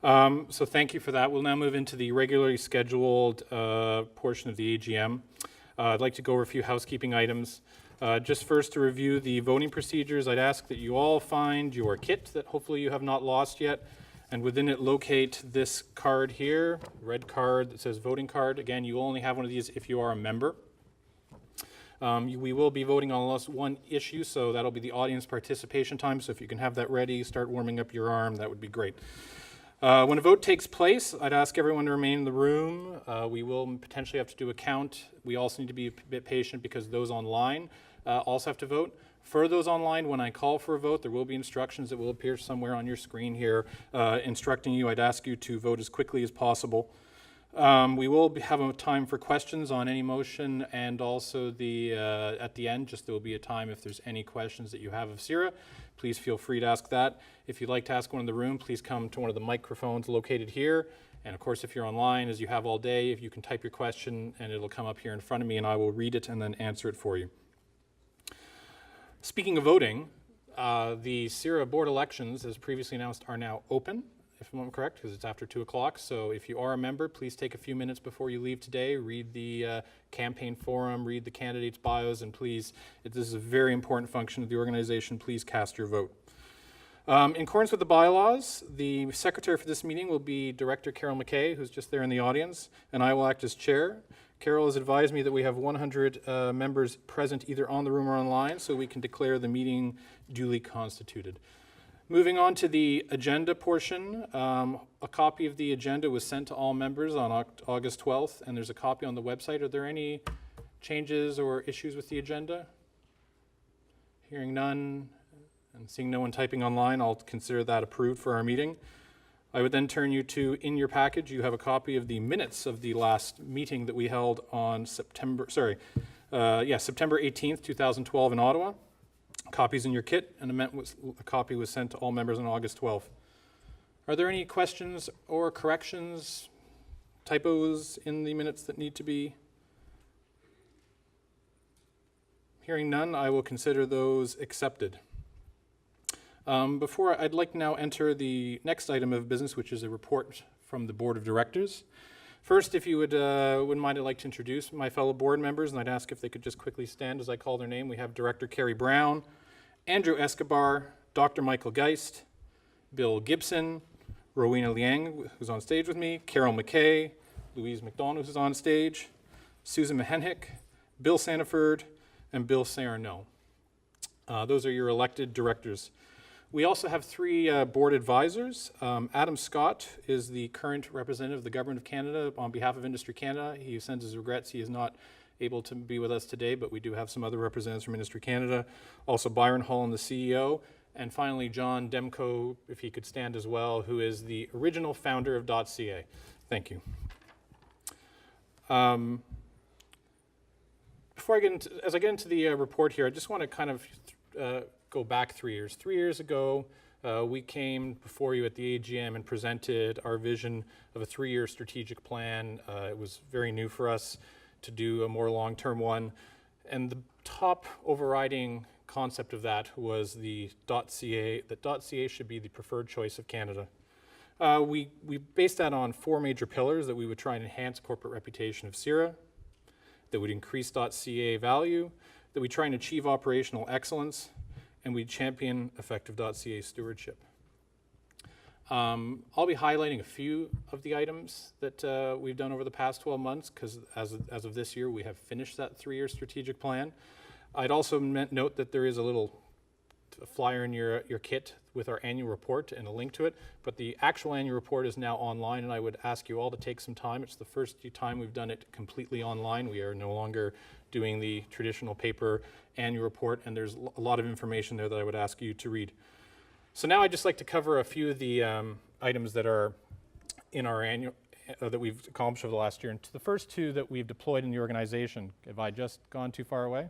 So thank you for that. We'll now move into the regularly scheduled portion of the AGM. I'd like to go over a few housekeeping items. Just first to review the voting procedures, I'd ask that you all find your kit that hopefully you have not lost yet, and within it locate this card here, red card that says voting card. Again, you only have one of these if you are a member. We will be voting on just one issue, so that'll be the audience participation time, so if you can have that ready, start warming up your arm, that would be great. When a vote takes place, I'd ask everyone to remain in the room. We will potentially have to do a count. We also need to be a bit patient because those online also have to vote. For those online, when I call for a vote, there will be instructions that will appear somewhere on your screen here instructing you. I'd ask you to vote as quickly as possible. We will have a time for questions on any motion, and also at the end, there will be a time if there's any questions that you have of CIRA. Please feel free to ask that. If you'd like to ask one in the room, please come to one of the microphones located here. And of course, if you're online, as you have all day, if you can type your question and it'll come up here in front of me and I will read it and then answer it for you. Speaking of voting, the CIRA board elections, as previously announced, are now open, if I'm correct, because it's after 2 o'clock. So if you are a member, please take a few minutes before you leave today, read the campaign forum, read the candidates' bios, and please, this is a very important function of the organization, please cast your vote. In accordance with the bylaws, the secretary for this meeting will be Director Carol McKay, who's just there in the audience, and I will act as chair. Carol has advised me that we have 100 members present either on the room or online, so we can declare the meeting duly constituted. Moving on to the agenda portion, a copy of the agenda was sent to all members on August 12th, and there's a copy on the website. Are there any changes or issues with the agenda? Hearing none and seeing no one typing online, I'll consider that approved for our meeting. I would then turn you to, in your package, you have a copy of the minutes of the last meeting that we held on September 18th, 2012 in Ottawa. Copies in your kit, and a copy was sent to all members on August 12th. Are there any questions or corrections, typos in the minutes that need to be? Hearing none, I will consider those accepted. I'd like to now enter the next item of business, which is a report from the Board of Directors. First, if you wouldn't mind, I'd like to introduce my fellow board members, and I'd ask if they could just quickly stand as I call their name. We have Director Carrie Brown, Andrew Escobar, Dr. Michael Geist, Bill Gibson, Rowena Liang, who's on stage with me, Carol McKay, Louise McDonald, who's on stage, Susan Mahenhick, Bill Sanaford, and Bill Sarno. Those are your elected directors. We also have 3 board advisors. Adam Scott is the current representative of the Government of Canada on behalf of Industry Canada. He sends his regrets. He is not able to be with us today, but we do have some other representatives from Industry Canada. Also Byron Holland, the CEO. And finally, John Demko, if he could stand as well, who is the original founder of .ca. Thank you. As I get into the report here, I just want to kind of go back 3 years. 3 years ago, we came before you at the AGM and presented our vision of a 3-year strategic plan. It was very new for us to do a more long-term one. And the top overriding concept of that was that .ca should be the preferred choice of Canada. We based that on 4 major pillars: that we would try and enhance corporate reputation of CIRA, that would increase .ca value, that we try and achieve operational excellence, and we champion effective .ca stewardship. I'll be highlighting a few of the items that we've done over the past 12 months, because as of this year, we have finished that 3-year strategic plan. I'd also note that there is a little flyer in your kit with our annual report and a link to it, but the actual annual report is now online, and I would ask you all to take some time. It's the first time we've done it completely online. We are no longer doing the traditional paper annual report, and there's a lot of information there that I would ask you to read. So now I'd just like to cover a few of the items that are in our annual, that we've accomplished over the last year. And to the first 2 that we've deployed in the organization, have I just gone too far away?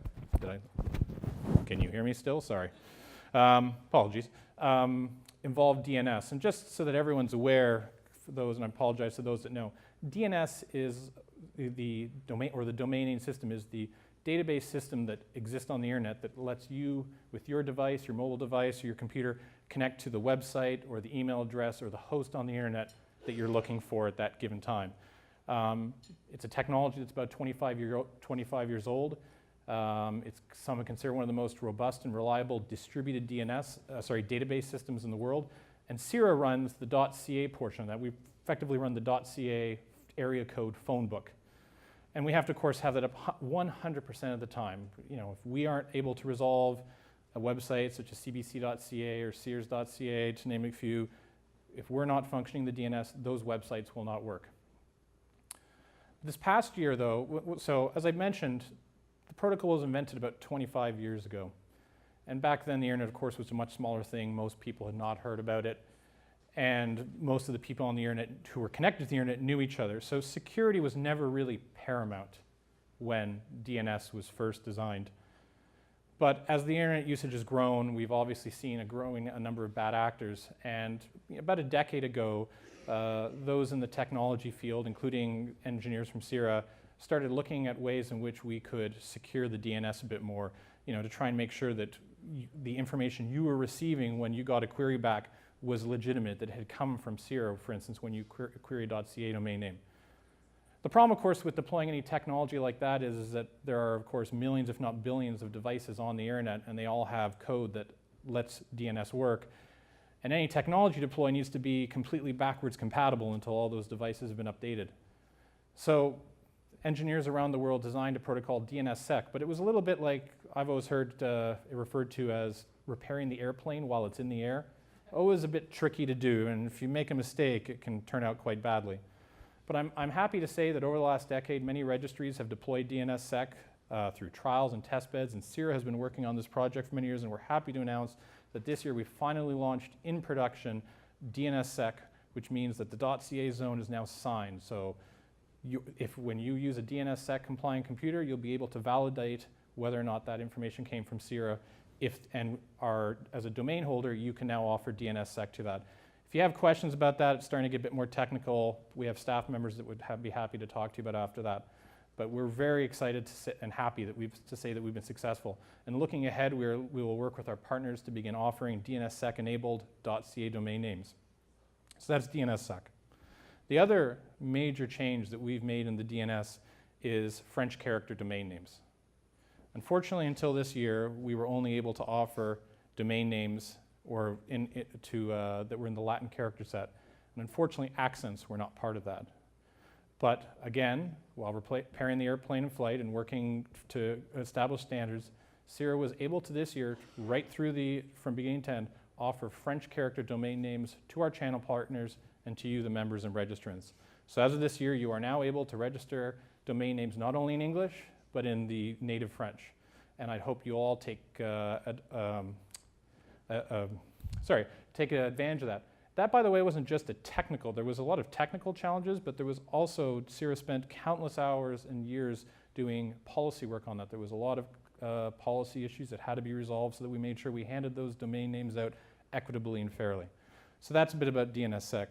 Can you hear me still? Sorry. Apologies. Involve DNS. And just so that everyone's aware, for those, and I apologize to those that know, DNS is the domain, or the domaining system is the database system that exists on the internet that lets you, with your device, your mobile device, or your computer, connect to the website or the email address or the host on the internet that you're looking for at that given time. It's a technology that's about 25 years old. It's some would consider one of the most robust and reliable distributed database systems in the world. And CIRA runs the .ca portion of that. We effectively run the .ca area code phone book. And we have to, of course, have that up 100% of the time. You know, if we aren't able to resolve a website such as cbc.ca or sears.ca, to name a few, if we're not functioning the DNS, those websites will not work. This past year, though, so as I mentioned, the protocol was invented about 25 years ago. And back then, the internet, of course, was a much smaller thing. Most people had not heard about it. And most of the people on the internet who were connected to the internet knew each other. So security was never really paramount when DNS was first designed. But as the internet usage has grown, we've obviously seen a number of bad actors. And about a decade ago, those in the technology field, including engineers from CIRA, started looking at ways in which we could secure the DNS a bit more, to try and make sure that the information you were receiving when you got a query back was legitimate, that it had come from CIRA, for instance, when you query .ca domain name. The problem, of course, with deploying any technology like that is that there are, of course, millions, if not billions, of devices on the internet, and they all have code that lets DNS work. And any technology deploy needs to be completely backwards compatible until all those devices have been updated. So engineers around the world designed a protocol, DNSSEC, but it was a little bit like I've always heard it referred to as repairing the airplane while it's in the air. Always a bit tricky to do, and if you make a mistake, it can turn out quite badly. But I'm happy to say that over the last decade, many registries have deployed DNSSEC through trials and test beds, and CIRA has been working on this project for many years, and we're happy to announce that this year we finally launched in production DNSSEC, which means that the .ca zone is now signed. So when you use a DNSSEC compliant computer, you'll be able to validate whether or not that information came from CIRA. As a domain holder, you can now offer DNSSEC to that. If you have questions about that, it's starting to get a bit more technical. We have staff members that would be happy to talk to you about after that. But we're very excited and happy to say that we've been successful. And looking ahead, we will work with our partners to begin offering DNSSEC-enabled .ca domain names. So that's DNSSEC. The other major change that we've made in the DNS is French character domain names. Unfortunately, until this year, we were only able to offer domain names that were in the Latin character set. And unfortunately, accents were not part of that. But again, while repairing the airplane in flight and working to establish standards, CIRA was able to this year, right through from beginning to end, offer French character domain names to our channel partners and to you, the members and registrants. So as of this year, you are now able to register domain names not only in English, but in the native French. And I hope you all take advantage of that. That, by the way, wasn't just there was a lot of technical challenges, but there was also, CIRA spent countless hours and years doing policy work on that. There was a lot of policy issues that had to be resolved so that we made sure we handed those domain names out equitably and fairly. So that's a bit about DNSSEC.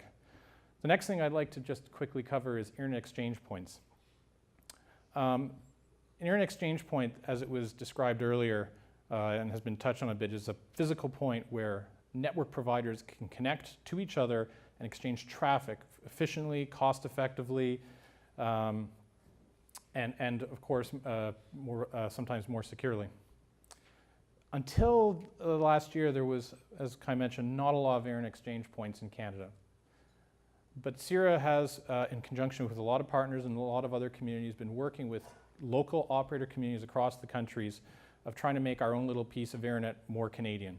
The next thing I'd like to just quickly cover is Internet Exchange Points. An Internet Exchange Point, as it was described earlier and has been touched on a bit, is a physical point where network providers can connect to each other and exchange traffic efficiently, cost-effectively, and of course, sometimes more securely. Until last year, there was, as Kai mentioned, not a lot of Internet Exchange Points in Canada. But CIRA has, in conjunction with a lot of partners and a lot of other communities, been working with local operator communities across the countries of trying to make our own little piece of internet more Canadian.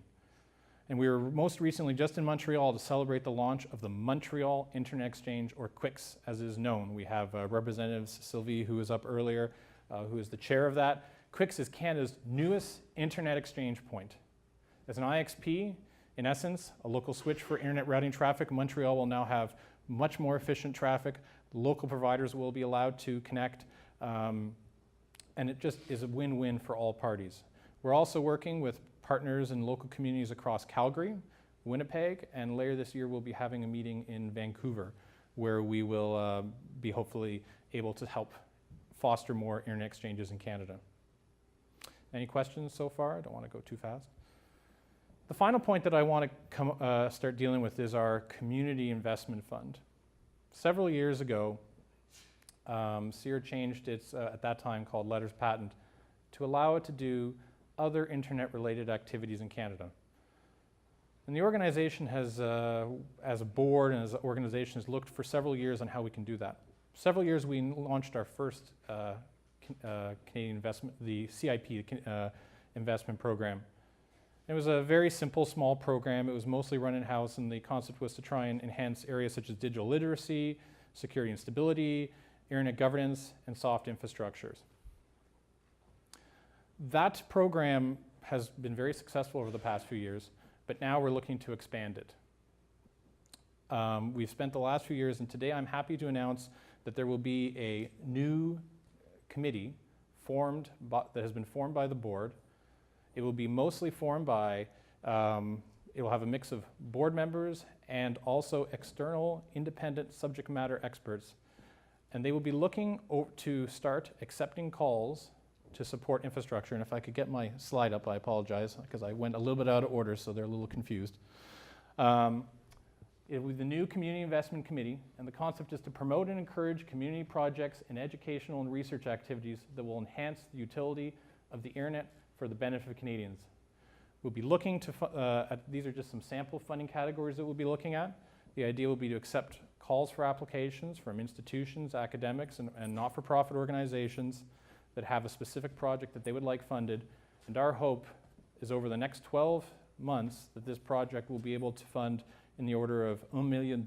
And we were most recently just in Montreal to celebrate the launch of the Montreal Internet Exchange, or QUIX as is known. We have Representative Sylvie, who was up earlier, who is the chair of that. QUIX is Canada's newest internet exchange point. As an IXP, in essence, a local switch for internet routing traffic, Montreal will now have much more efficient traffic. Local providers will be allowed to connect, and it just is a win-win for all parties. We're also working with partners in local communities across Calgary, Winnipeg, and later this year we'll be having a meeting in Vancouver where we will be hopefully able to help foster more internet exchanges in Canada. Any questions so far? I don't want to go too fast. The final point that I want to start dealing with is our Community Investment Fund. several years ago, CIRA changed its, at that time called letters patent, to allow it to do other internet-related activities in Canada. And the organization has, as a board and as an organization, has looked for several years on how we can do that. Several years we launched our first Canadian investment, the CIP, investment program. It was a very simple, small program. It was mostly run in-house, and the concept was to try and enhance areas such as digital literacy, security and stability, internet governance, and soft infrastructures. That program has been very successful over the past few years, but now we're looking to expand it. We've spent the last few years, and today I'm happy to announce that there will be a new committee formed that has been formed by the board. It will be mostly formed by, it will have a mix of board members and also external independent subject matter experts. And they will be looking to start accepting calls to support infrastructure. And if I could get my slide up, I apologize, because I went a little bit out of order, so they're a little confused. It will be the new Community Investment Committee, and the concept is to promote and encourage community projects and educational and research activities that will enhance the utility of the internet for the benefit of Canadians. We'll be looking to, these are just some sample funding categories that we'll be looking at. The idea will be to accept calls for applications from institutions, academics, and not-for-profit organizations that have a specific project that they would like funded. And our hope is over the next 12 months that this project will be able to fund in the order of $1 million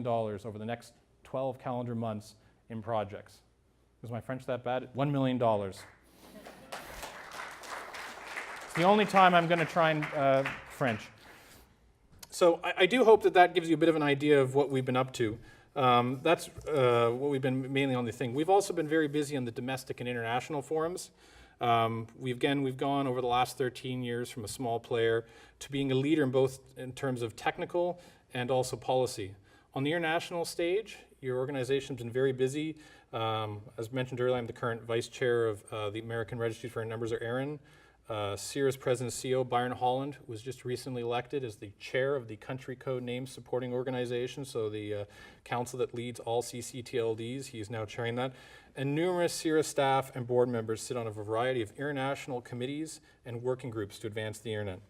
over the next 12 calendar months in projects. Was my French that bad? $1 million. It's the only time I'm going to try and French. So I do hope that that gives you a bit of an idea of what we've been up to. That's what we've been mainly on the thing. We've also been very busy on the domestic and international forums. We've gone over the last 13 years from a small player to being a leader in both in terms of technical and also policy. On the international stage, your organization's been very busy. As mentioned earlier, I'm the current vice chair of the American Registry for Numbers, or ARIN. CIRA's president and CEO, Byron Holland, was just recently elected as the chair of the Country Code Name Supporting Organization, so the council that leads all CCTLDs. He is now chairing that. And numerous CIRA staff and board members sit on a variety of international committees and working groups to advance the internet.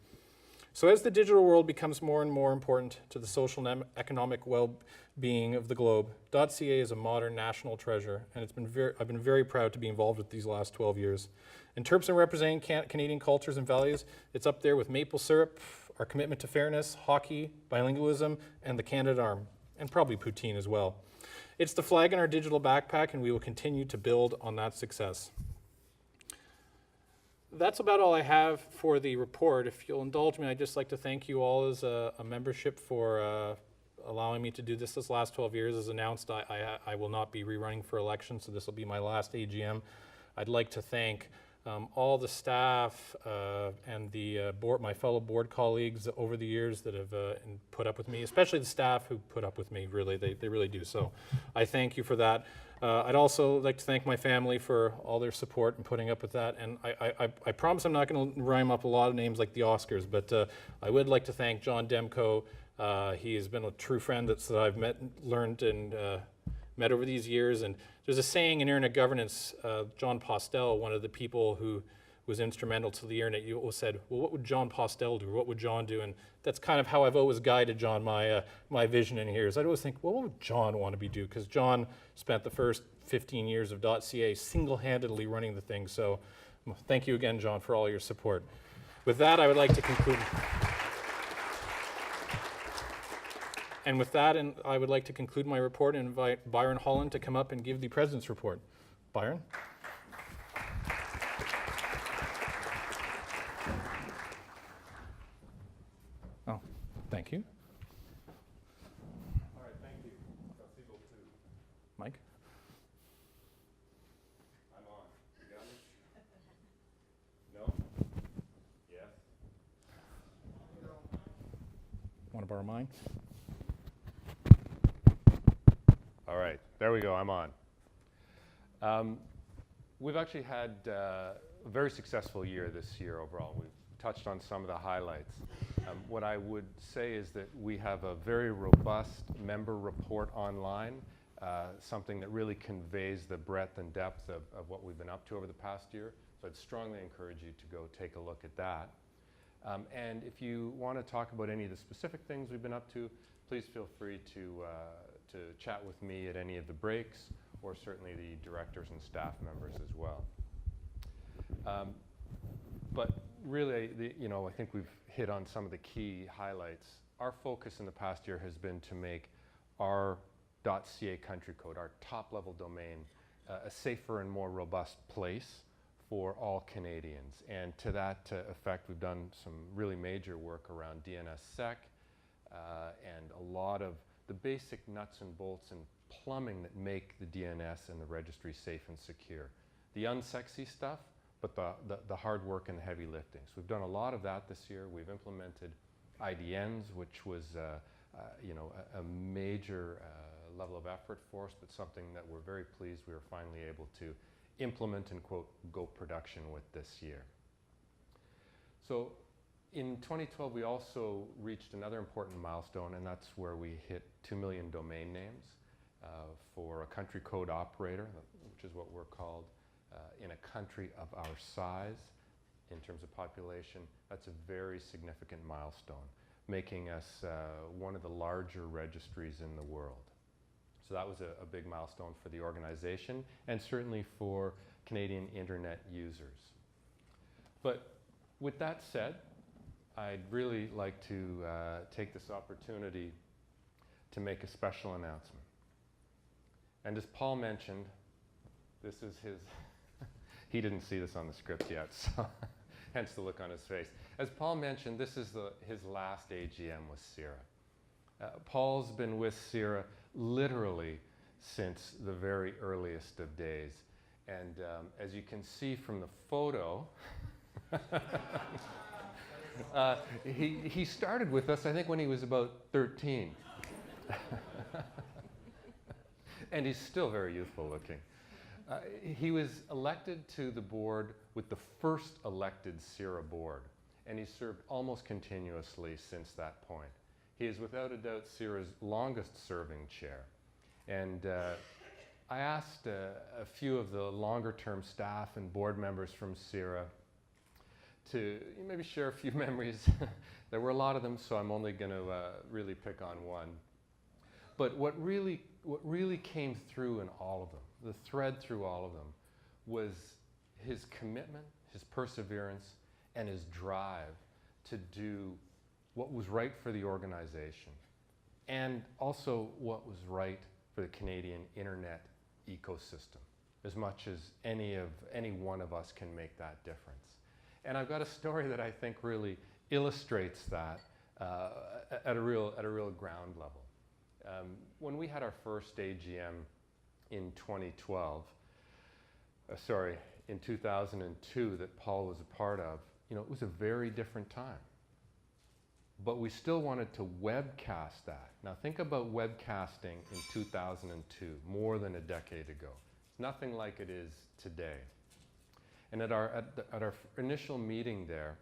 So as the digital world becomes more and more important to the social and economic well-being of the globe, .ca is a modern national treasure, and I've been very proud to be involved with these last 12 years. In terms of representing Canadian cultures and values, it's up there with maple syrup, our commitment to fairness, hockey, bilingualism, and the Canadarm, and probably poutine as well. It's the flag in our digital backpack, and we will continue to build on that success. That's about all I have for the report. If you'll indulge me, I'd just like to thank you all as a membership for allowing me to do this last 12 years. As announced, I will not be rerunning for election, so this will be my last AGM. I'd like to thank all the staff and the my fellow board colleagues over the years that have put up with me, especially the staff who put up with me, really, they really do. So I thank you for that. I'd also like to thank my family for all their support and putting up with that. And I promise I'm not going to rhyme up a lot of names like the Oscars, but I would like to thank John Demko. He has been a true friend that I've learned and met over these years. And there's a saying in internet governance, John Postel, one of the people who was instrumental to the internet, you always said, well, what would John Postel do? What would John do? And that's kind of how I've always guided John, my vision in here, is I'd always think, well, what would John want to be do? Because John spent the first 15 years of .ca single-handedly running the thing. So thank you again, John, for all your support. With that, I would like to conclude. And with that, I would like to conclude my report and invite Byron Holland to come up and give the President's report. Byron? Oh, thank you. All right, thank you. Mike? I'm on. You got me? No? Yes? Want to borrow mine? All right, there we go, I'm on. We've actually had a very successful year this year overall. We've touched on some of the highlights. What I would say is that we have a very robust member report online, something that really conveys the breadth and depth of what we've been up to over the past year. So I'd strongly encourage you to go take a look at that. And if you want to talk about any of the specific things we've been up to, please feel free to chat with me at any of the breaks, or certainly the directors and staff members as well. But really, I think we've hit on some of the key highlights. Our focus in the past year has been to make our .ca country code, our top-level domain, a safer and more robust place for all Canadians. And to that effect, we've done some really major work around DNSSEC and a lot of the basic nuts and bolts and plumbing that make the DNS and the registry safe and secure. The unsexy stuff, but the hard work and the heavy lifting. So we've done a lot of that this year. We've implemented IDNs, which was a major level of effort for us, but something that we're very pleased we were finally able to implement and, quote, go production with this year. So in 2012, we also reached another important milestone, and that's where we hit 2 million domain names for a country code operator, which is what we're called in a country of our size in terms of population. That's a very significant milestone, making us one of the larger registries in the world. So that was a big milestone for the organization and certainly for Canadian internet users. But with that said, I'd really like to take this opportunity to make a special announcement. And as Paul mentioned, this is his, he didn't see this on the script yet, so hence the look on his face. As Paul mentioned, this is his last AGM with CIRA. Paul's been with CIRA literally since the very earliest of days. And as you can see from the photo, he started with us, I think, when he was about 13. And he's still very youthful looking. He was elected to the board with the first elected CIRA board, and he's served almost continuously since that point. He is without a doubt CIRA's longest serving chair. And I asked a few of the longer term staff and board members from CIRA to maybe share a few memories. There were a lot of them, so I'm only going to really pick on one. But what really came through in all of them, the thread through all of them, was his commitment, his perseverance, and his drive to do what was right for the organization, and also what was right for the Canadian internet ecosystem, as much as any one of us can make that difference. And I've got a story that I think really illustrates that at a real ground level. When we had our first AGM in 2002 that Paul was a part of, it was a very different time. But we still wanted to webcast that. Now think about webcasting in 2002, more than a decade ago. It's nothing like it is today. And at our initial meeting there,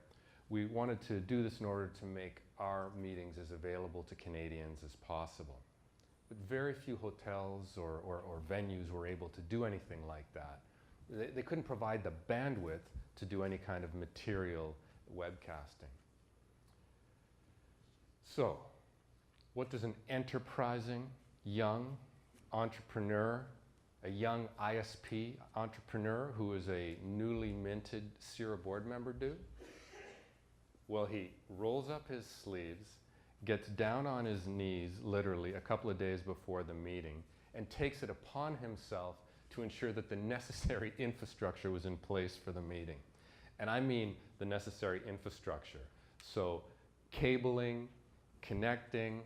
we wanted to do this in order to make our meetings as available to Canadians as possible. But very few hotels or venues were able to do anything like that. They couldn't provide the bandwidth to do any kind of material webcasting. So, what does an enterprising young entrepreneur, a young ISP entrepreneur who is a newly minted CIRA board member do? Well, he rolls up his sleeves, gets down on his knees literally a couple of days before the meeting, and takes it upon himself to ensure that the necessary infrastructure was in place for the meeting. And I mean the necessary infrastructure. So cabling, connecting,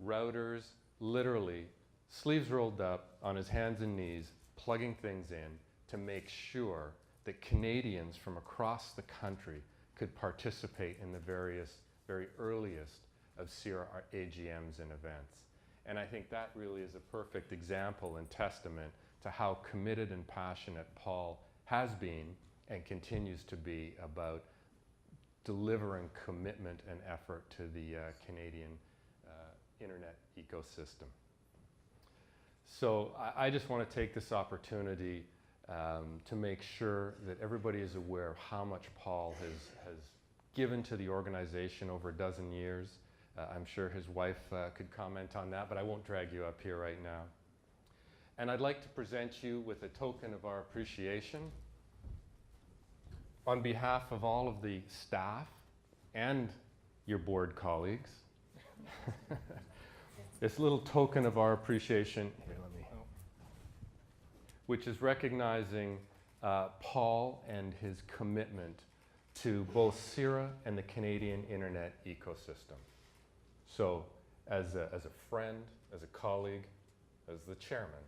routers, literally sleeves rolled up on his hands and knees, plugging things in to make sure that Canadians from across the country could participate in the very earliest of CIRA AGMs and events. And I think that really is a perfect example and testament to how committed and passionate Paul has been and continues to be about delivering commitment and effort to the Canadian internet ecosystem. So I just want to take this opportunity to make sure that everybody is aware of how much Paul has given to the organization over a dozen years. I'm sure his wife could comment on that, but I won't drag you up here right now. And I'd like to present you with a token of our appreciation on behalf of all of the staff and your board colleagues. This little token of our appreciation, here, which is recognizing Paul and his commitment to both CIRA and the Canadian internet ecosystem. So as a friend, as a colleague, as the chairman,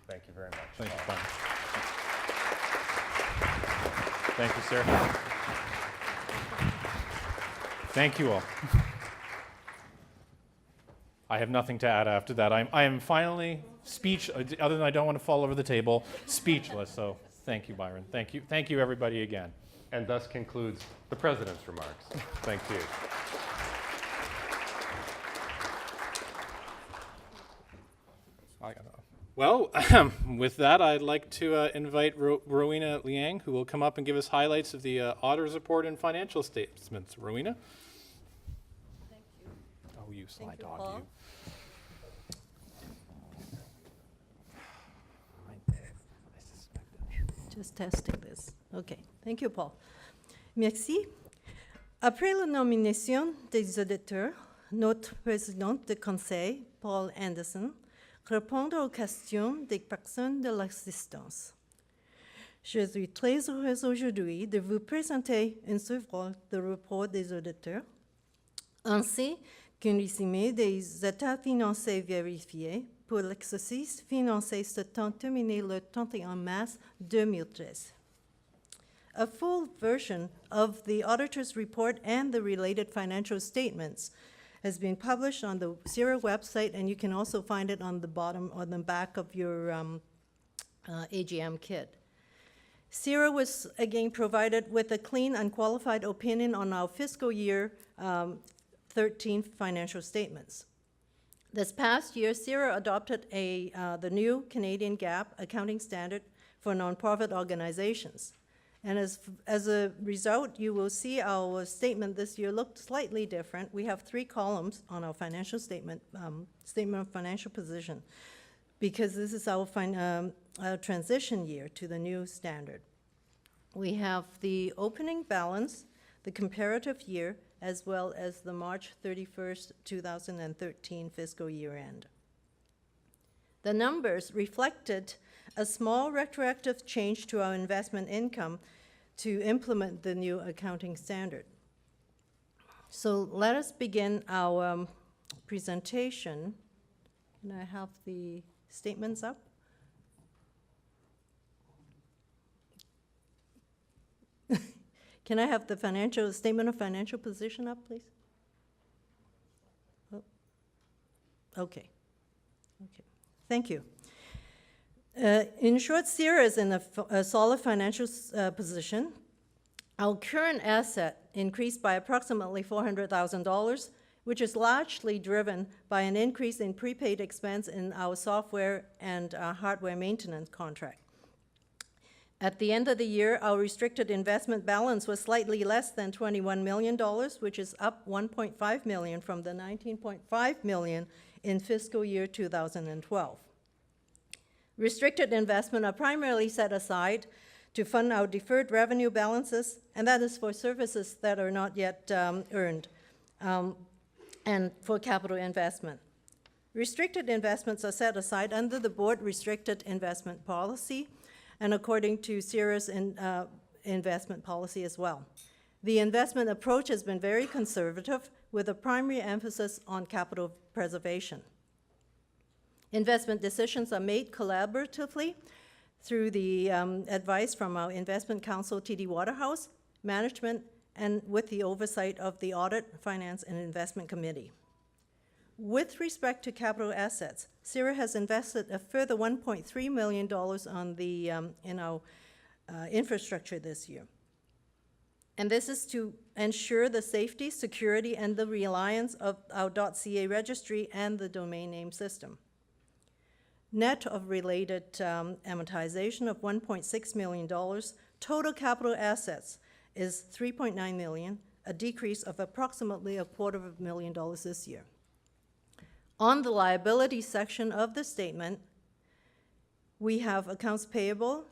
thank you very much. Thank you, Paul. Thank you, sir. Thank you all. I have nothing to add after that. I am finally other than I don't want to fall over the table, speechless. So thank you, Byron. Thank you, everybody, again. And thus concludes the President's remarks. Thank you. Well, with that, I'd like to invite Rowena Liang, who will come up and give us highlights of the auditor's report and financial statements. Rowena? Thank you. Oh, you sly Thank you, dog, Paul. you. Just testing this. OK. Thank you, Paul. Merci. Après la nomination des auditeurs, notre président de conseil, Paul Anderson, répond aux questions des personnes de l'assistance. Je suis très heureuse aujourd'hui de vous présenter un survol de rapport des auditeurs, ainsi qu'un résumé des états financiers vérifiés pour l'exercice financier s'étant terminé le 31 mars 2013. A full version of the auditor's report and the related financial statements has been published on the CIRA website, and you can also find it on the bottom or the back of your AGM kit. CIRA was again provided with a clean and qualified opinion on our fiscal year 13 financial statements. This past year, CIRA adopted the new Canadian GAAP accounting standard for nonprofit organizations. And as a result, you will see our statement this year looked slightly different. We have 3 columns on our financial statement, statement of financial position, because this is our transition year to the new standard. We have the opening balance, the comparative year, as well as the March 31st, 2013 fiscal year end. The numbers reflected a small retroactive change to our investment income to implement the new accounting standard. So let us begin our presentation. Can I have the statements up? Can I have the statement of financial position up, please? Oh. Okay. Thank you. In short, CIRA is in a solid financial position. Our current asset increased by approximately $400,000, which is largely driven by an increase in prepaid expense in our software and hardware maintenance contract. At the end of the year, our restricted investment balance was slightly less than $21 million, which is up $1.5 million from the $19.5 million in fiscal year 2012. Restricted investment are primarily set aside to fund our deferred revenue balances, and that is for services that are not yet earned, and for capital investment. Restricted investments are set aside under the board restricted investment policy, and according to CIRA's investment policy as well. The investment approach has been very conservative, with a primary emphasis on capital preservation. Investment decisions are made collaboratively through the advice from our investment counsel, TD Waterhouse, management, and with the oversight of the Audit, Finance, and Investment Committee. With respect to capital assets, CIRA has invested a further $1.3 million on in our infrastructure this year. And this is to ensure the safety, security, and the reliance of our .ca registry and the domain name system. Net of related amortization of $1.6 million, total capital assets is $3.9 million, a decrease of approximately $250,000 this year. On the liability section of the statement, we have accounts payable,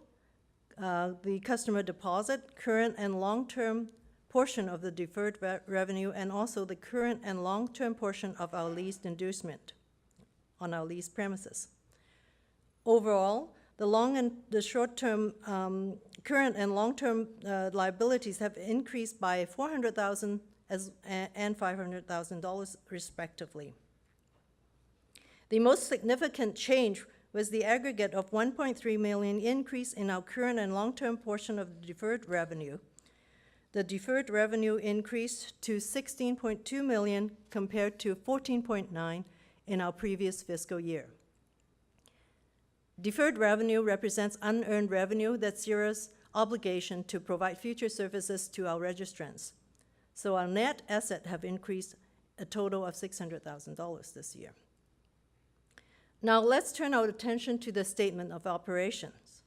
the customer deposit, current and long-term portion of the deferred revenue, and also the current and long-term portion of our leased inducement on our leased premises. Overall, the long and the short-term current and long-term liabilities have increased by $400,000 and $500,000 respectively. The most significant change was the aggregate of $1.3 million increase in our current and long-term portion of the deferred revenue. The deferred revenue increased to $16.2 million compared to $14.9 in our previous fiscal year. Deferred revenue represents unearned revenue that's CIRA's obligation to provide future services to our registrants. So our net asset have increased a total of $600,000 this year. Now let's turn our attention to the statement of operations.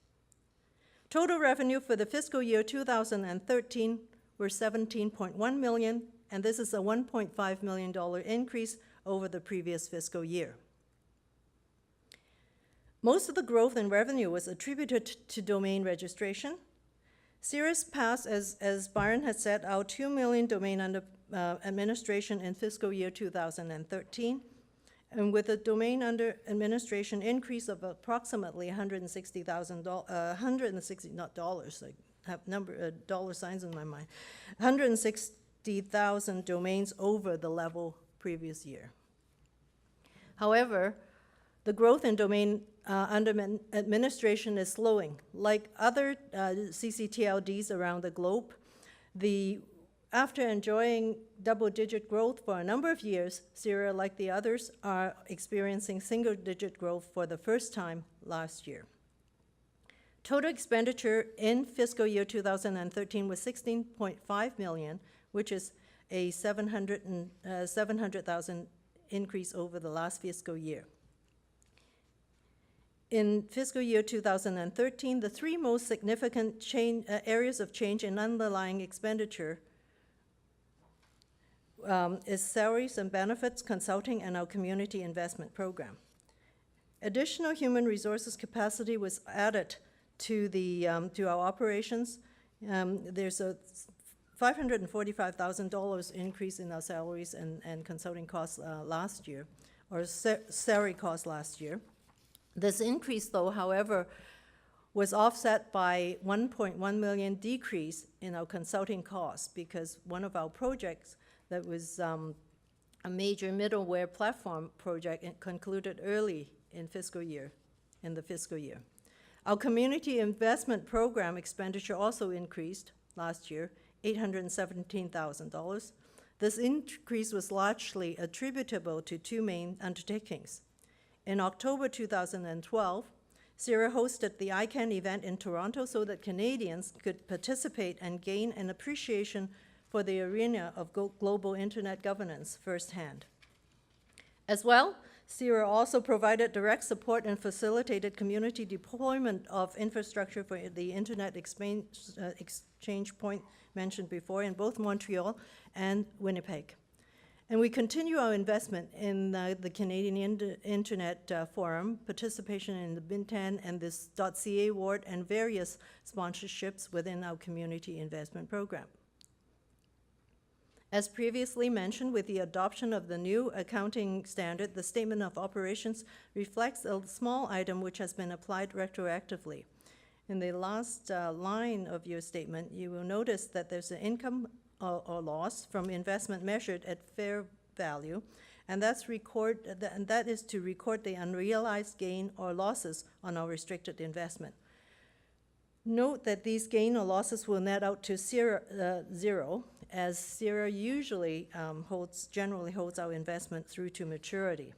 Total revenue for the fiscal year 2013 were $17.1 million, and this is a $1.5 million increase over the previous fiscal year. Most of the growth in revenue was attributed to domain registration. CIRA's passed, as Byron had said, our 2 million domain under administration in fiscal year 2013, and with a domain under administration increase of approximately $160,000, not dollars, I have dollar signs in my mind, 160,000 domains over the level previous year. However, the growth in domain under administration is slowing. Like other CCTLDs around the globe, after enjoying double-digit growth for a number of years, CIRA, like the others, are experiencing single-digit growth for the first time last year. Total expenditure in fiscal year 2013 was $16.5 million, which is a $700,000 increase over the last fiscal year. In fiscal year 2013, the three most significant areas of change in underlying expenditure is salaries and benefits, consulting, and our community investment program. Additional human resources capacity was added to our operations. There's a $545,000 increase in our salaries and consulting costs last year, or salary costs last year. This increase, though, however, was offset by $1.1 million decrease in our consulting costs because one of our projects that was a major middleware platform project concluded early in the fiscal year. Our community investment program expenditure also increased last year, $817,000. This increase was largely attributable to two main undertakings. In October 2012, CIRA hosted the ICANN event in Toronto so that Canadians could participate and gain an appreciation for the arena of global internet governance firsthand. As well, CIRA also provided direct support and facilitated community deployment of infrastructure for the internet exchange point mentioned before in both Montreal and Winnipeg. And we continue our investment in the Canadian Internet Forum, participation in the Bintan and this .ca award, and various sponsorships within our community investment program. As previously mentioned, with the adoption of the new accounting standard, the statement of operations reflects a small item which has been applied retroactively. In the last line of your statement, you will notice that there's an income or loss from investment measured at fair value, and that is to record the unrealized gain or losses on our restricted investment. Note that these gain or losses will net out to zero, as CIRA usually generally holds our investment through to maturity.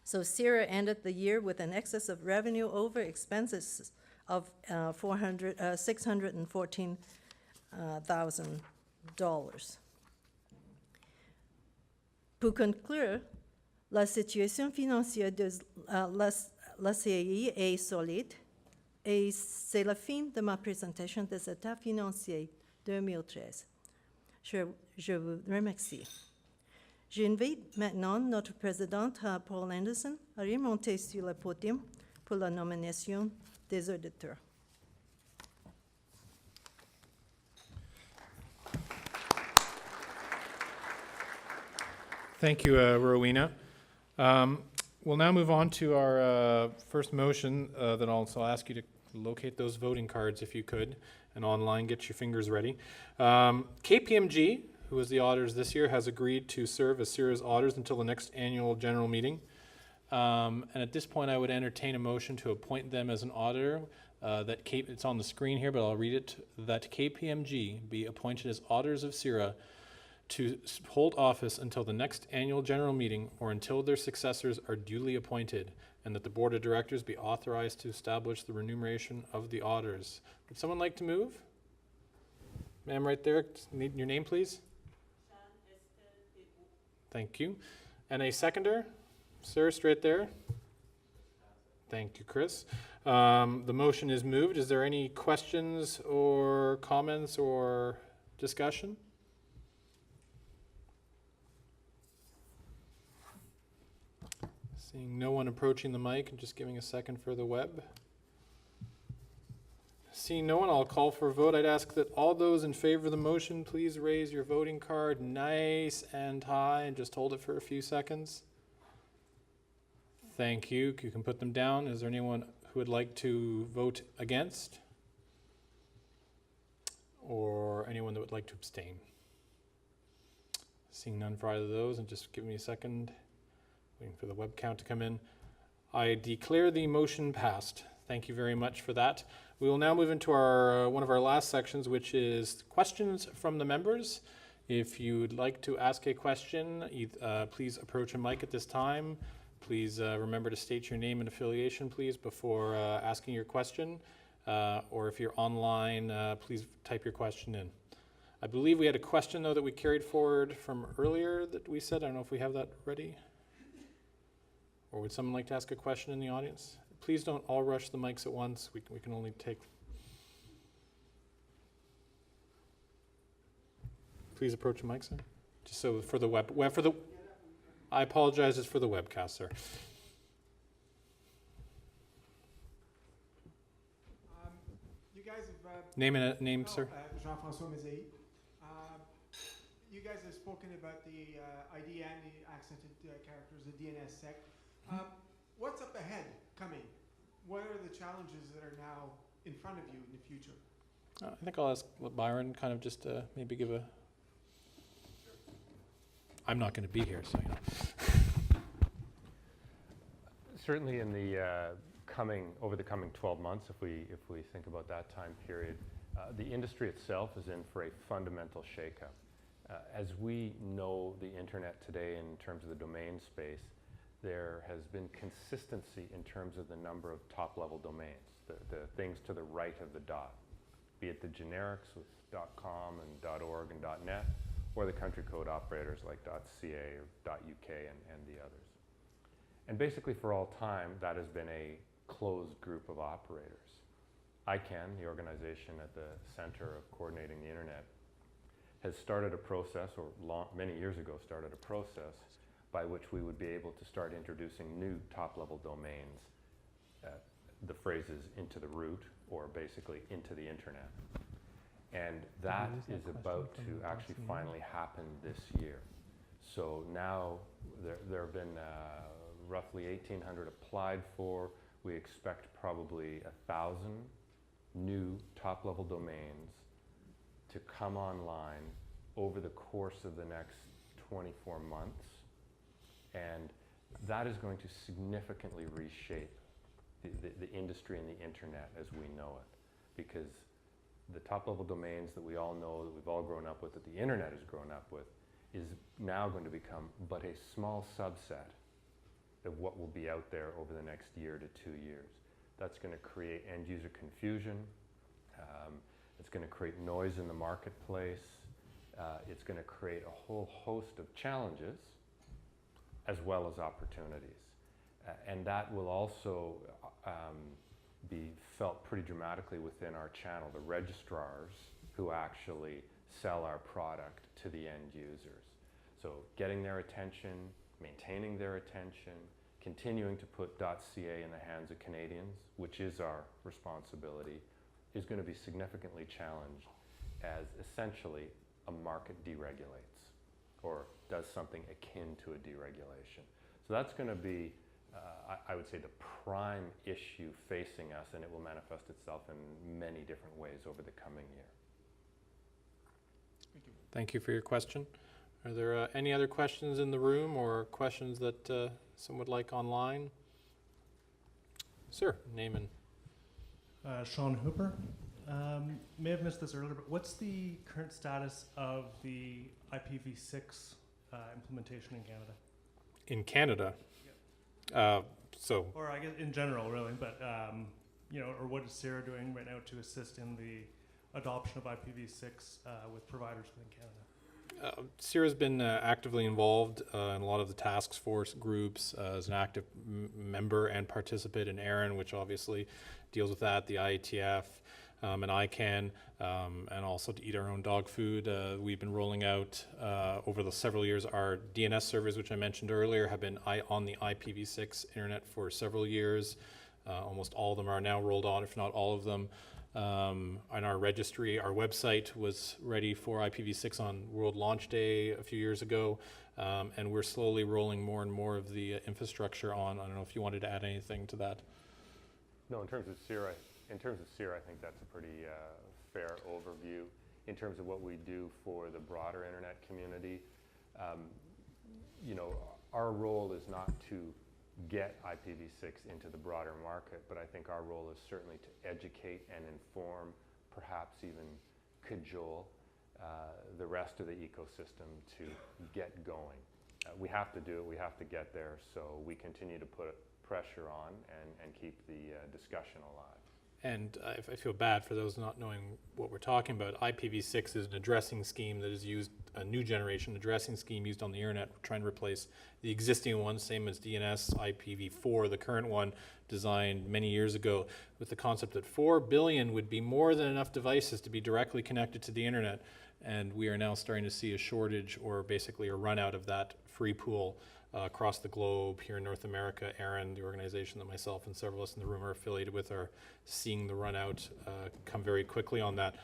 So CIRA ended the year with an excess of revenue over expenses of $614,000. Pour conclure, la situation financière de la CAI est solide et c'est la fin de ma présentation des états financiers 2013. Je vous remercie. J'invite maintenant notre présidente, Paul Anderson, à remonter sur le podium pour la nomination des auditeurs. Thank you, Rowena. We'll now move on to our first motion that I'll ask you to locate those voting cards if you could, and online get your fingers ready. KPMG, who is the auditors this year, has agreed to serve as CIRA's auditors until the next annual general meeting. And at this point, I would entertain a motion to appoint them as an auditor. It's on the screen here, but I'll read it. That KPMG be appointed as auditors of CIRA to hold office until the next annual general meeting or until their successors are duly appointed, and that the board of directors be authorized to establish the remuneration of the auditors. Would someone like to move? Ma'am, right there. Need your name, please. Thank you. And a seconder? Sir, straight there. Thank you, Chris. The motion is moved. Is there any questions or comments or discussion? Seeing no one approaching the mic and just giving a second for the web. Seeing no one, I'll call for a vote. I'd ask that all those in favor of the motion, please raise your voting card nice and high and just hold it for a few seconds. Thank you. You can put them down. Is there anyone who would like to vote against? Or anyone that would like to abstain? Seeing none for either of those, and just give me a second. Waiting for the web count to come in. I declare the motion passed. Thank you very much for that. We will now move into our one of our last sections, which is questions from the members. If you'd like to ask a question, please approach a mic at this time. Please remember to state your name and affiliation, please, before asking your question. Or if you're online, please type your question in. I believe we had a question, though, that we carried forward from earlier that we said. I don't know if we have that ready. Or would someone like to ask a question in the audience? Please don't all rush the mics at once. We can only take. Please approach the mic, sir. Just so for the I apologize, it's for the webcast, sir. You guys have... Name, sir. Jean-François Mazet. You guys have spoken about the ID and the accented characters, the DNSSEC. What's up ahead coming? What are the challenges that are now in front of you in the future? I think I'll ask Byron kind of just maybe give a... I'm not going to be here, so you know. Certainly in the over the coming 12 months, if we think about that time period, the industry itself is in for a fundamental shakeup. As we know the internet today in terms of the domain space, there has been consistency in terms of the number of top-level domains, the things to the right of the dot, be it the generics with .com and .org and .net, or the country code operators like .ca or .uk and the others. And basically for all time, that has been a closed group of operators. ICANN, the organization at the center of coordinating the internet, has started a process, or many years ago started a process, by which we would be able to start introducing new top-level domains, the phrases into the root, or basically into the internet. And that is about to actually finally happen this year. So now there have been roughly 1,800 applied for. We expect probably 1,000 new top-level domains to come online over the course of the next 24 months. And that is going to significantly reshape the industry and the internet as we know it. Because the top-level domains that we all know, that we've all grown up with, that the internet has grown up with, is now going to become but a small subset of what will be out there over the next year to 2 years. That's going to create end-user confusion. It's going to create noise in the marketplace. It's going to create a whole host of challenges as well as opportunities. And that will also be felt pretty dramatically within our channel, the registrars who actually sell our product to the end users. So getting their attention, maintaining their attention, continuing to put .ca in the hands of Canadians, which is our responsibility, is going to be significantly challenged as essentially a market deregulates or does something akin to a deregulation. So that's going to be, I would say, the prime issue facing us, and it will manifest itself in many different ways over the coming year. Thank you. Thank you for your question. Are there any other questions in the room or questions that someone would like online? Sir, name and... Sean Hooper. May have missed this earlier, but what's the current status of the IPv6 implementation in Canada? In Canada? So... Or I guess in general, really, but you know, or what is CIRA doing right now to assist in the adoption of IPv6 with providers within Canada? CIRA's been actively involved in a lot of the task force groups as an active member and participant in ARIN, which obviously deals with that, the IETF, and ICANN, and also to eat our own dog food. We've been rolling out over the several years our DNS servers, which I mentioned earlier, have been on the IPv6 internet for several years. Almost all of them are now rolled on, if not all of them. On our registry, our website was ready for IPv6 on World Launch Day a few years ago, and we're slowly rolling more and more of the infrastructure on. I don't know if you wanted to add anything to that. No, in terms of CIRA, I think that's a pretty fair overview. In terms of what we do for the broader internet community, you know, our role is not to get IPv6 into the broader market, but I think our role is certainly to educate and inform, perhaps even cajole the rest of the ecosystem to get going. We have to do it, we have to get there, so we continue to put pressure on and keep the discussion alive. And I feel bad for those not knowing what we're talking about. IPv6 is an addressing scheme that is used, a new generation addressing scheme used on the internet. We're trying to replace the existing one, same as DNS, IPv4, the current one designed many years ago with the concept that 4 billion would be more than enough devices to be directly connected to the internet. And we are now starting to see a shortage or basically a run out of that free pool across the globe. Here in North America, ARIN, the organization that myself and several of us in the room are affiliated with, are seeing the run out come very quickly on that.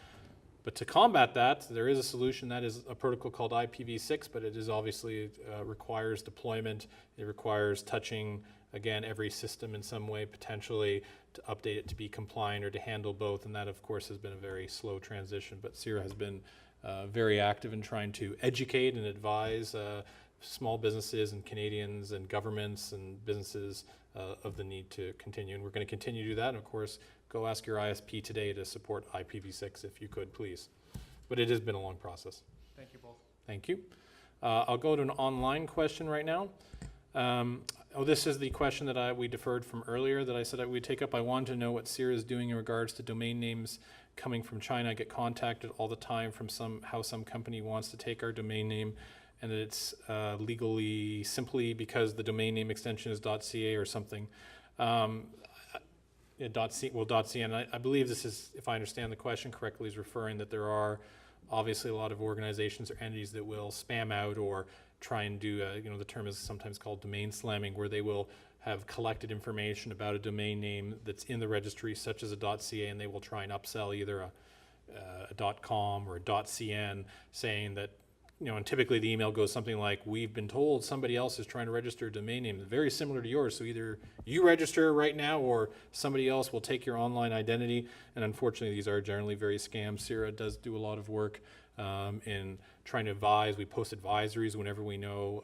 But to combat that, there is a solution. That is a protocol called IPv6, but it is obviously requires deployment. It requires touching, again, every system in some way, potentially to update it to be compliant or to handle both. And that, of course, has been a very slow transition. But CIRA has been very active in trying to educate and advise small businesses and Canadians and governments and businesses of the need to continue. And we're going to continue to do that. And of course, go ask your ISP today to support IPv6 if you could, please. But it has been a long process. Thank you both. Thank you. I'll go to an online question right now. This is the question that we deferred from earlier that I said I would take up. I want to know what CIRA is doing in regards to domain names coming from China. I get contacted all the time from how some company wants to take our domain name, and that it's legally simply because the domain name extension is .ca or something. .ca, and I believe this is, if I understand the question correctly, is referring that there are obviously a lot of organizations or entities that will spam out or try and do, the term is sometimes called domain slamming, where they will have collected information about a domain name that's in the registry, such as a .ca, and they will try and upsell either a .com or a .cn, saying that, and typically the email goes something like, we've been told somebody else is trying to register a domain name very similar to yours, so either you register right now or somebody else will take your online identity. And unfortunately, these are generally very scams. CIRA does do a lot of work in trying to advise. We post advisories whenever we know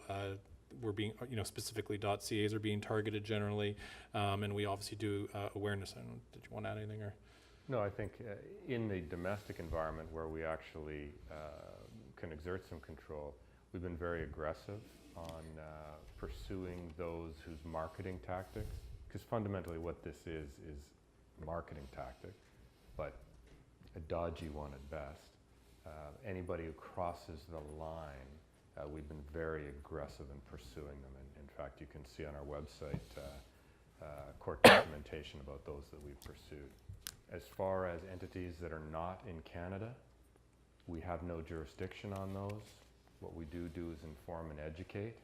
we're being, specifically .cas are being targeted generally, and we obviously do awareness. I don't know, did you want to add anything? Or? No, I think in the domestic environment where we actually can exert some control, we've been very aggressive on pursuing those whose marketing tactics, because fundamentally what this is marketing tactic, but a dodgy one at best. Anybody who crosses the line, we've been very aggressive in pursuing them. And in fact, you can see on our website court documentation about those that we've pursued. As far as entities that are not in Canada, we have no jurisdiction on those. What we do is inform and educate,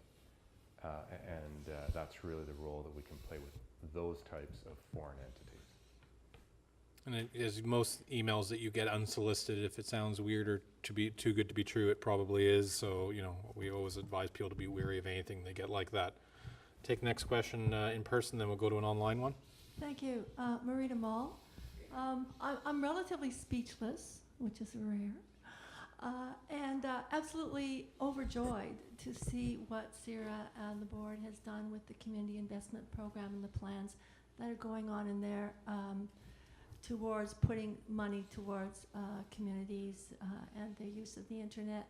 and that's really the role that we can play with those types of foreign entities. And as most emails that you get unsolicited, if it sounds weird or to be too good to be true, it probably is. So, you know, we always advise people to be wary of anything they get like that. Take the next question in person, then we'll go to an online one. Thank you. Marita Mall. I'm relatively speechless, which is rare, and absolutely overjoyed to see what CIRA and the board has done with the community investment program and the plans that are going on in there towards putting money towards communities and their use of the internet.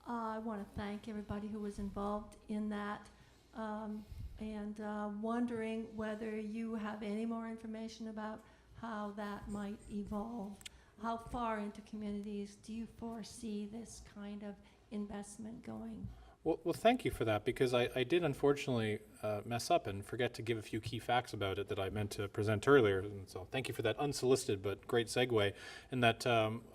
I want to thank everybody who was involved in that, and wondering whether you have any more information about how that might evolve. How far into communities do you foresee this kind of investment going? Well, thank you for that, because I did unfortunately mess up and forget to give a few key facts about it that I meant to present earlier. And so thank you for that unsolicited but great segue. And that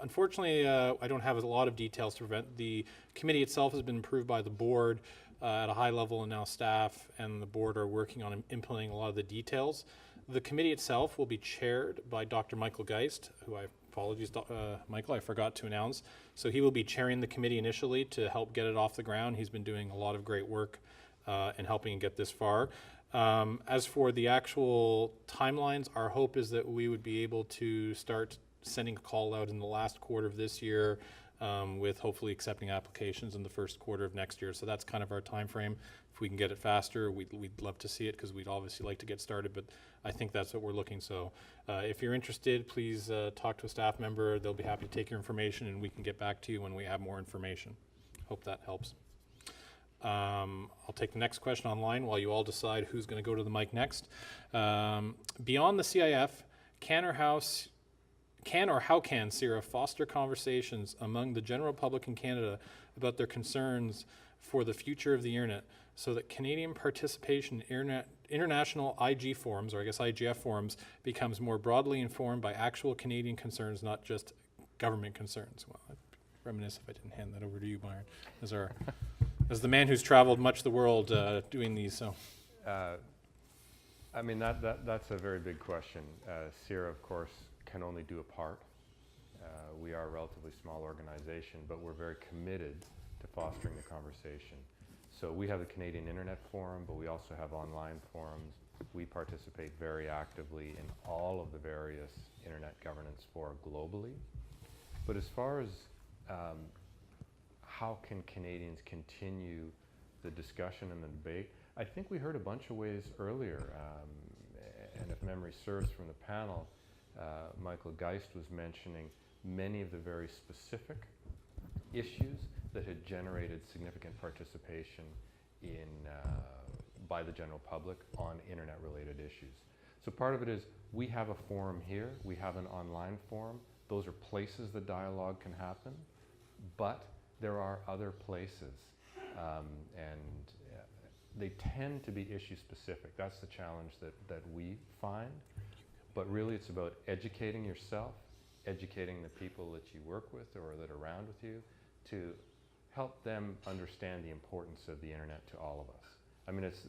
unfortunately I don't have a lot of details to prevent. The committee itself has been approved by the board at a high level, and now staff and the board are working on implementing a lot of the details. The committee itself will be chaired by Dr. Michael Geist, who apologies, Michael, I forgot to announce. So he will be chairing the committee initially to help get it off the ground. He's been doing a lot of great work in helping get this far. As for the actual timelines, our hope is that we would be able to start sending a call out in the last quarter of this year, with hopefully accepting applications in the first quarter of next year. So that's kind of our time frame. If we can get it faster, we'd love to see it, because we'd obviously like to get started, but I think that's what we're looking. So if you're interested, please talk to a staff member. They'll be happy to take your information, and we can get back to you when we have more information. Hope that helps. I'll take the next question online while you all decide who's going to go to the mic next. Beyond the CIF, can or how can CIRA foster conversations among the general public in Canada about their concerns for the future of the internet, so that Canadian participation in international IG forums, or I guess IGF forums, becomes more broadly informed by actual Canadian concerns, not just government concerns? Well, I'd reminisce if I didn't hand that over to you, Byron, as the man who's traveled much of the world doing these. So, I mean, that's a very big question. CIRA, of course, can only do a part. We are a relatively small organization, but we're very committed to fostering the conversation. So we have the Canadian Internet Forum, but we also have online forums. We participate very actively in all of the various internet governance fora globally. But as far as how can Canadians continue the discussion and the debate, I think we heard a bunch of ways earlier, and if memory serves from the panel, Michael Geist was mentioning many of the very specific issues that had generated significant participation by the general public on internet-related issues. So part of it is we have a forum here, we have an online forum. Those are places the dialogue can happen, but there are other places, and they tend to be issue-specific. That's the challenge that we find. But really it's about educating yourself, educating the people that you work with or that are around with you, to help them understand the importance of the internet to all of us. I mean, it's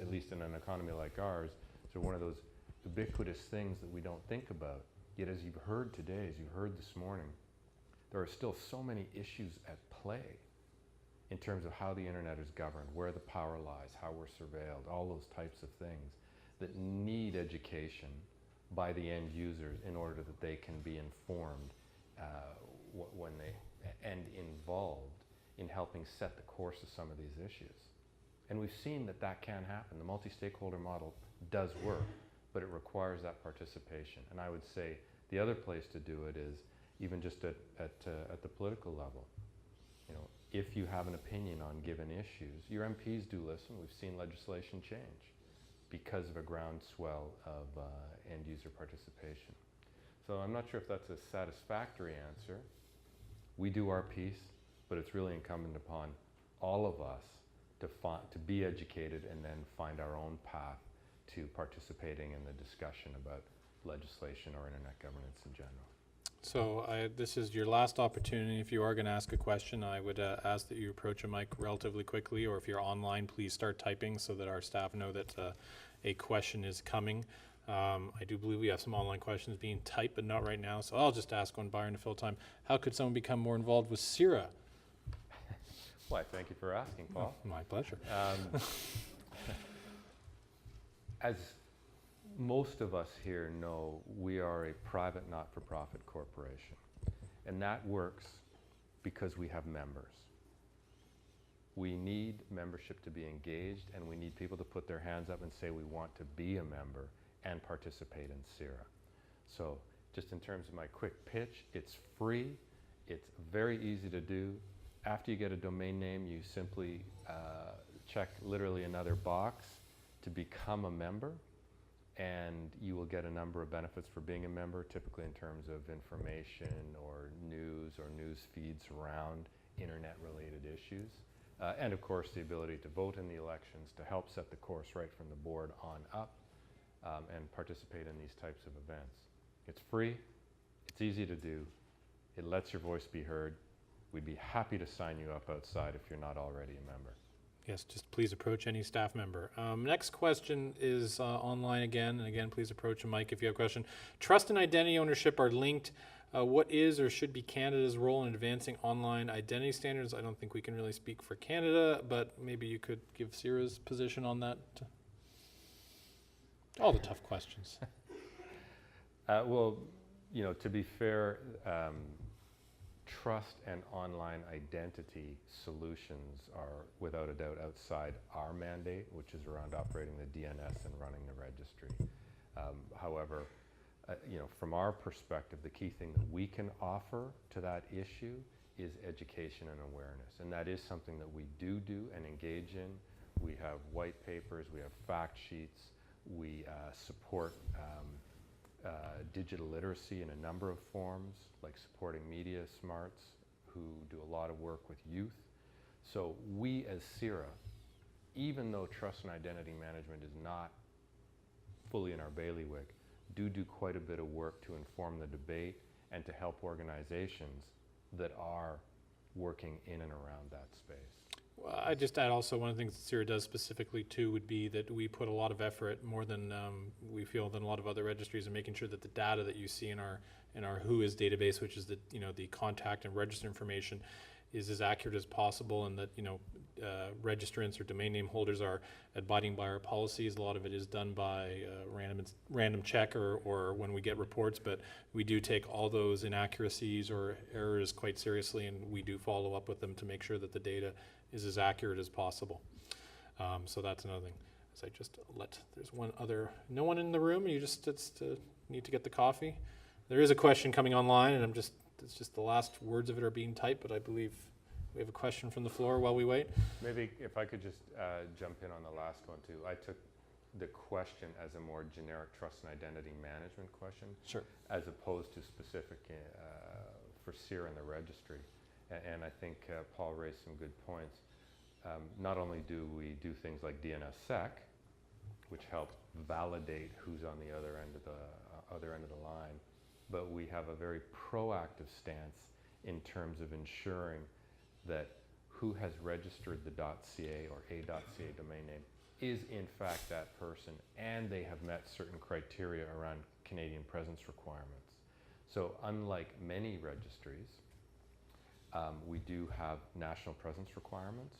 at least in an economy like ours, it's one of those ubiquitous things that we don't think about. Yet as you've heard today, as you heard this morning, there are still so many issues at play in terms of how the internet is governed, where the power lies, how we're surveilled, all those types of things that need education by the end users in order that they can be informed and involved in helping set the course of some of these issues. And we've seen that can happen. The multi-stakeholder model does work, but it requires that participation. And I would say the other place to do it is even just at the political level. You know, if you have an opinion on given issues, your MPs do listen. We've seen legislation change because of a groundswell of end user participation. So I'm not sure if that's a satisfactory answer. We do our piece, but it's really incumbent upon all of us to be educated and then find our own path to participating in the discussion about legislation or internet governance in general. So this is your last opportunity. If you are going to ask a question, I would ask that you approach a mic relatively quickly, or if you're online, please start typing so that our staff know that a question is coming. I do believe we have some online questions being typed, but not right now, so I'll just ask one, Byron, to fill time. How could someone become more involved with CIRA? Why, thank you for asking, Paul. Oh, my pleasure. As most of us here know, we are a private not-for-profit corporation, and that works because we have members. We need membership to be engaged, and we need people to put their hands up and say we want to be a member and participate in CIRA. So just in terms of my quick pitch, it's free, it's very easy to do. After you get a domain name, you simply check literally another box to become a member, and you will get a number of benefits for being a member, typically in terms of information or news feeds around internet-related issues. And of course, the ability to vote in the elections, to help set the course right from the board on up, and participate in these types of events. It's free, it's easy to do, it lets your voice be heard. We'd be happy to sign you up outside if you're not already a member. Yes, just please approach any staff member. Next question is online again, and again, please approach a mic if you have a question. Trust and identity ownership are linked. What is or should be Canada's role in advancing online identity standards? I don't think we can really speak for Canada, but maybe you could give CIRA's position on that. All the tough questions. Well, you know, to be fair, trust and online identity solutions are without a doubt outside our mandate, which is around operating the DNS and running the registry. However, you know, from our perspective, the key thing that we can offer to that issue is education and awareness, and that is something that we do and engage in. We have white papers, we have fact sheets, we support digital literacy in a number of forms, like supporting Media Smarts, who do a lot of work with youth. So we as CIRA, even though trust and identity management is not fully in our bailiwick, do quite a bit of work to inform the debate and to help organizations that are working in and around that space. Well, I'd just add also one of the things that CIRA does specifically too would be that we put a lot of effort, more than we feel than a lot of other registries, in making sure that the data that you see in our Who Is database, which is the the contact and register information, is as accurate as possible, and that registrants or domain name holders are abiding by our policies. A lot of it is done by random check or when we get reports, but we do take all those inaccuracies or errors quite seriously, and we do follow up with them to make sure that the data is as accurate as possible. So that's another thing. As I just there's one other, no one in the room, you just need to get the coffee. There is a question coming online, and it's just the last words of it are being typed, but I believe we have a question from the floor while we wait. Maybe if I could just jump in on the last one too. I took the question as a more generic trust and identity management question, Sure. as opposed to specific for CIRA and the registry. And I think Paul raised some good points. Not only do we do things like DNSSEC, which help validate who's on the other end of the line, but we have a very proactive stance in terms of ensuring that who has registered the .ca or a .ca domain name is in fact that person, and they have met certain criteria around Canadian presence requirements. So unlike many registries, we do have national presence requirements,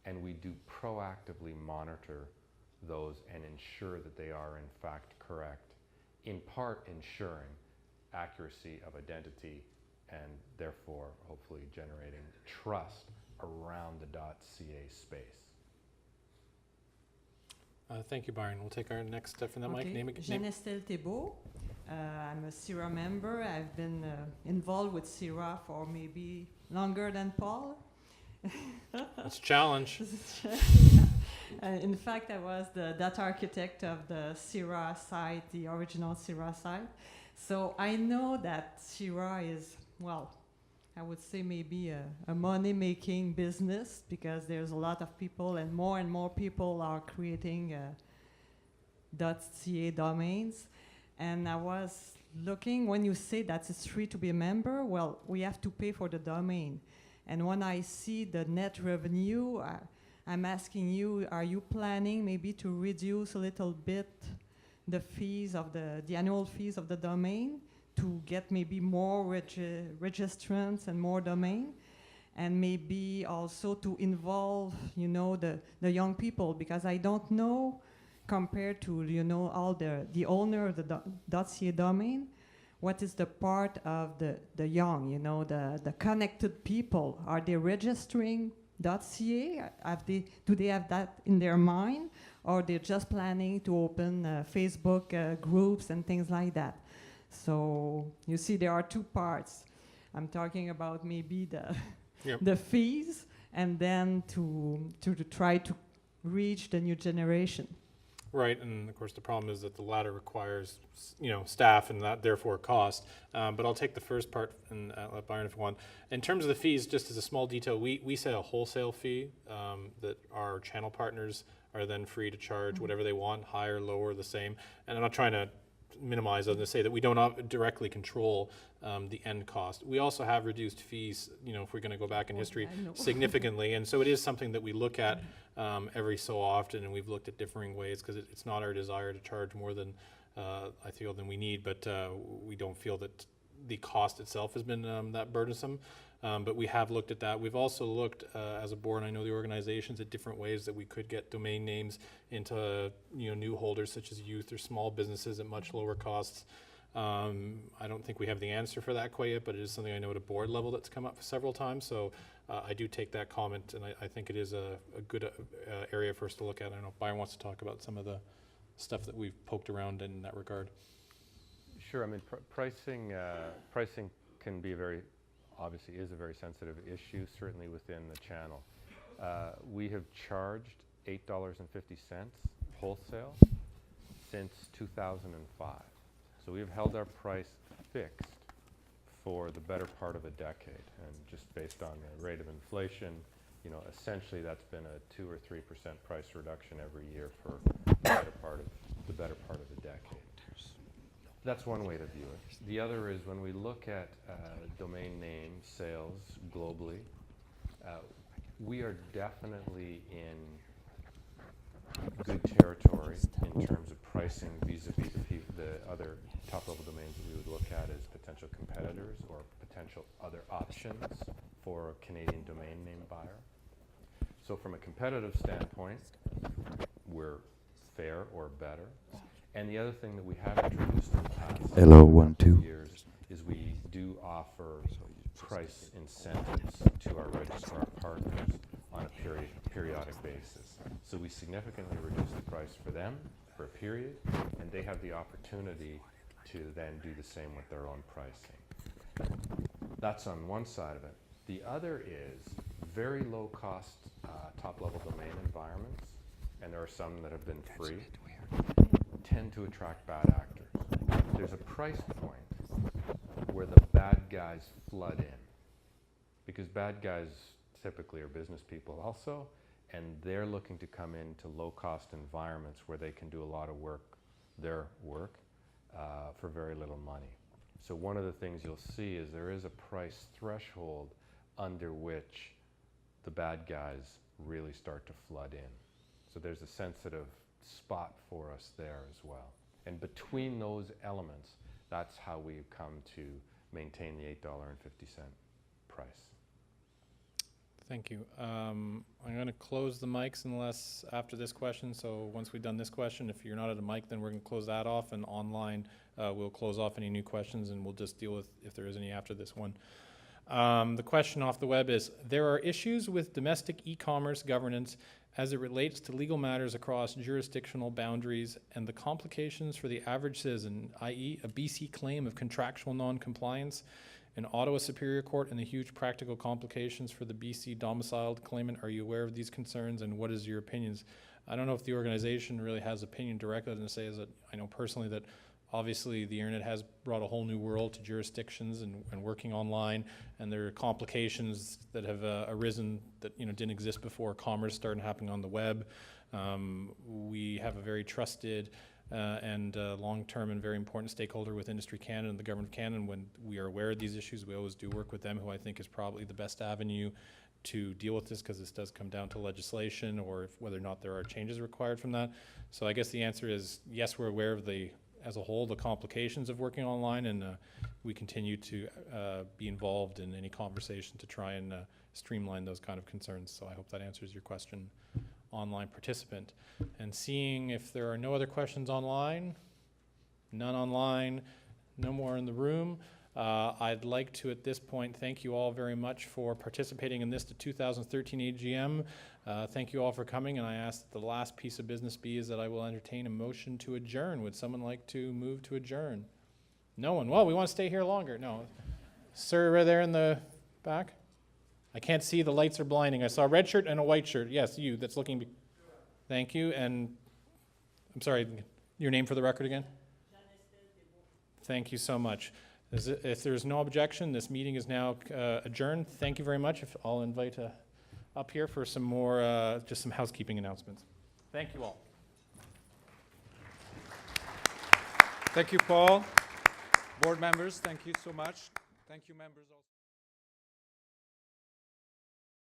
and we do proactively monitor those and ensure that they are in fact correct, in part ensuring accuracy of identity and therefore hopefully generating trust around the .ca space. Thank you, Byron. We'll take our next step from that mic. Name. Jeanne-Estelle Thébault. I'm a CIRA member. I've been involved with CIRA for maybe longer than Paul. That's a challenge. In fact, I was the data architect of the CIRA site, the original CIRA site. So I know that CIRA is, well, I would say maybe a money-making business, because there's a lot of people and more people are creating .ca domains. And I was looking, when you say that it's free to be a member, well, we have to pay for the domain. And when I see the net revenue, I'm asking you, are you planning maybe to reduce a little bit the fees of the annual fees of the domain to get maybe more registrants and more domain? And maybe also to involve, you know, the young people, because I don't know, compared to, you know, all the owner of the .ca domain, what is the part of the young, you know, the connected people? Are they registering .ca? Do they have that in their mind? Or they're just planning to open Facebook groups and things like that? So you see, there are two parts. I'm talking about maybe the fees, and then to try to reach the new generation. Right, and of course the problem is that the latter requires, you know, staff and that therefore cost. But I'll take the first part and let Byron if you want. In terms of the fees, just as a small detail, we set a wholesale fee that our channel partners are then free to charge whatever they want, higher, lower, the same. And I'm not trying to minimize, as I say, that we don't directly control the end cost. We also have reduced fees, you know, if we're going to go back in history, significantly. And so it is something that we look at every so often, and we've looked at differing ways, because it's not our desire to charge more than I feel than we need, but we don't feel that the cost itself has been that burdensome. But we have looked at that. We've also looked as a board, and I know the organizations, at different ways that we could get domain names into, you know, new holders such as youth or small businesses at much lower costs. I don't think we have the answer for that quite yet, but it is something I know at a board level that's come up several times. So I do take that comment, and I think it is a good area for us to look at. I don't know if Byron wants to talk about some of the stuff that we've poked around in that regard. Sure. I mean, pricing can be obviously is a very sensitive issue, certainly within the channel. We have charged $8.50 wholesale since 2005. So we've held our price fixed for the better part of a decade, and just based on the rate of inflation, you know, essentially that's been a 2 or 3% price reduction every year for the better part of a decade. That's one way to view it. The other is when we look at domain name sales globally, we are definitely in good territory in terms of pricing vis-a-vis the other top-level domains that we would look at as potential competitors or potential other options for a Canadian domain name buyer. So from a competitive standpoint, we're fair or better. And the other thing that we have introduced in the past few years is we do offer price incentives to our registrar partners on a periodic basis. So we significantly reduce the price for them for a period, and they have the opportunity to then do the same with their own pricing. That's on one side of it. The other is very low cost top-level domain environments, and there are some that have been free, tend to attract bad actors. There's a price point where the bad guys flood in, because bad guys typically are business people also, and they're looking to come into low-cost environments where they can do a lot of their work, for very little money. So one of the things you'll see is there is a price threshold under which the bad guys really start to flood in. So there's a sensitive spot for us there as well. And between those elements, that's how we've come to maintain the $8.50 price. Thank you. I'm going to close the mics unless after this question. So once we've done this question, if you're not at a mic, then we're going to close that off. And online, we'll close off any new questions, and we'll just deal with if there is any after this one. The question off the web is, there are issues with domestic e-commerce governance as it relates to legal matters across jurisdictional boundaries and the complications for the average citizen, i.e. a BC claim of contractual non-compliance, an Ottawa Superior Court, and the huge practical complications for the BC domiciled claimant. Are you aware of these concerns, and what is your opinions? I don't know if the organization really has opinion directly to say, is that I know personally that Obviously, the internet has brought a whole new world to jurisdictions and working online, and there are complications that have arisen that didn't exist before commerce started happening on the web. We have a very trusted and long-term and very important stakeholder with Industry Canada and the Government of Canada. And when we are aware of these issues, we always do work with them, who I think is probably the best avenue to deal with this, because this does come down to legislation or whether or not there are changes required from that. So I guess the answer is yes, we're aware of as a whole, the complications of working online, and we continue to be involved in any conversation to try and streamline those kind of concerns. So I hope that answers your question, online participant. And seeing if there are no other questions online, none online, no more in the room, I'd like to at this point thank you all very much for participating in this, the 2013 AGM. Thank you all for coming, and I ask that the last piece of business be is that I will entertain a motion to adjourn. Would someone like to move to adjourn? No one. Well, we want to stay here longer. No. Sir, right there in the back? I can't see. The lights are blinding. I saw a red shirt and a white shirt. Yes, you. That's looking. Thank you. And I'm sorry, your name for the record again? Thank you so much. If there's no objection, this meeting is now adjourned. Thank you very much. I'll invite up here for some more, just some housekeeping announcements. Thank you all. Thank you, Paul. Board members, thank you so much. Thank you, members also.